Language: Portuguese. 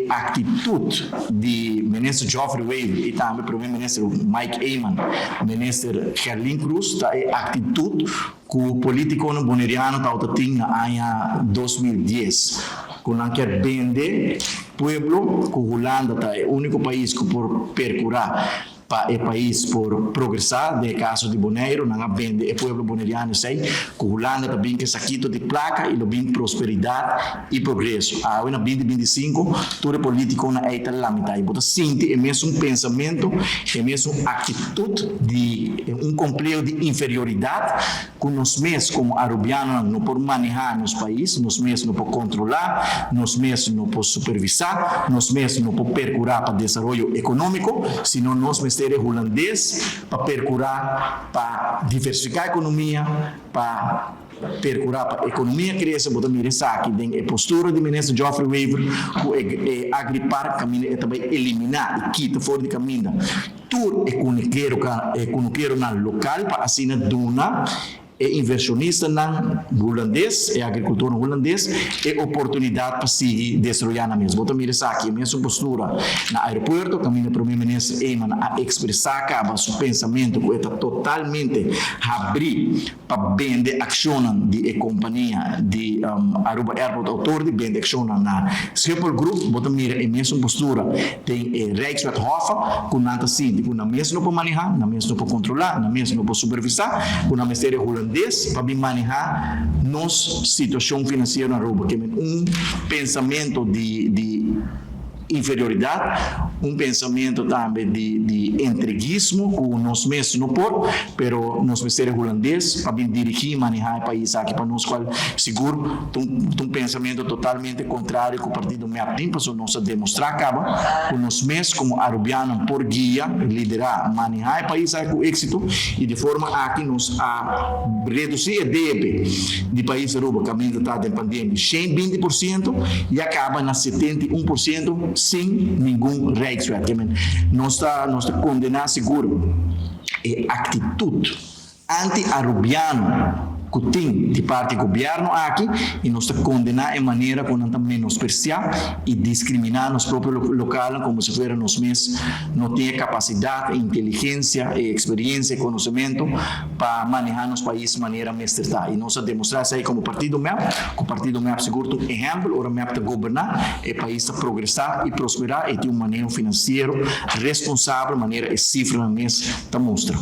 a atitude de ministro Geoffrey Wade e também primeiro-ministro Mike Eyman, ministro Gerlin Cruz, a atitude que o político boneriano tinha no ano 2010, quando quer vender pueblo, que Holanda é o único país que por percurar para o país por progressar, de caso de Bonaire, não vende o povo boneriano sei, que Holanda também que saquito de placa e lo bem prosperidade e progresso. A 2025, todo político na eita lá mitad. Bota sente é mesmo pensamento, é mesmo atitude de complexo de inferioridade que nós mesmos como arubianos não por manejar nos países, nós mesmos não por controlar, nós mesmos não por supervisar, nós mesmos não por percurar para desenvolvimento econômico, senão nós mesmos holandês para percurar, para diversificar a economia, para percurar para a economia crescer, botar mira aqui tem a postura do ministro Geoffrey Wade que agripar caminho e também eliminar e quitar fora de caminho tudo econômico na local para assim duna inversionista na holandês, agricultor holandês, oportunidade para seguir desarrollar na mesma. Bota mira aqui, mesma postura na aeroporto, caminho para o primeiro-ministro Eyman a expressar acaba seu pensamento que está totalmente abrir para vender ação de companhia de Aruba Airport Authority, vender ação na Schiphol Group, bota mira a mesma postura tem Rijkswethoven, com nada assim, com na mesma para manejar, na mesma para controlar, na mesma para supervisar, com na ministério holandês para manejar nossa situação financeira na Aruba, que é pensamento de inferioridade, pensamento também de entreguismo, que nós mesmos não podemos, mas nós ministério holandês para dirigir e manejar o país aqui para nós, qual seguro, pensamento totalmente contrário que o partido MEAP tem, para nós demonstrar acaba, que nós mesmos como arubianos por guia, liderar, manejar o país aqui com êxito e de forma aqui nós a reduzir o DEP de país Aruba, que ainda está em pandemia, 120% e acaba na 71% sem nenhum Rijkswet. Nós está condenado seguro a atitude anti-arubiano que tem de parte do governo aqui e nós está condenado de maneira que não menospreciar e discriminar nos próprios locais como se fosse nós mesmos não tem capacidade, inteligência, experiência e conhecimento para manejar nos países de maneira mestrada. E nós demonstrar isso aí como partido MEAP, que o partido MEAP segura um exemplo, o MEAP está governar, o país está progressar e prosperar e tem um manejo financeiro responsável, maneira e cifra na mesa está mostra.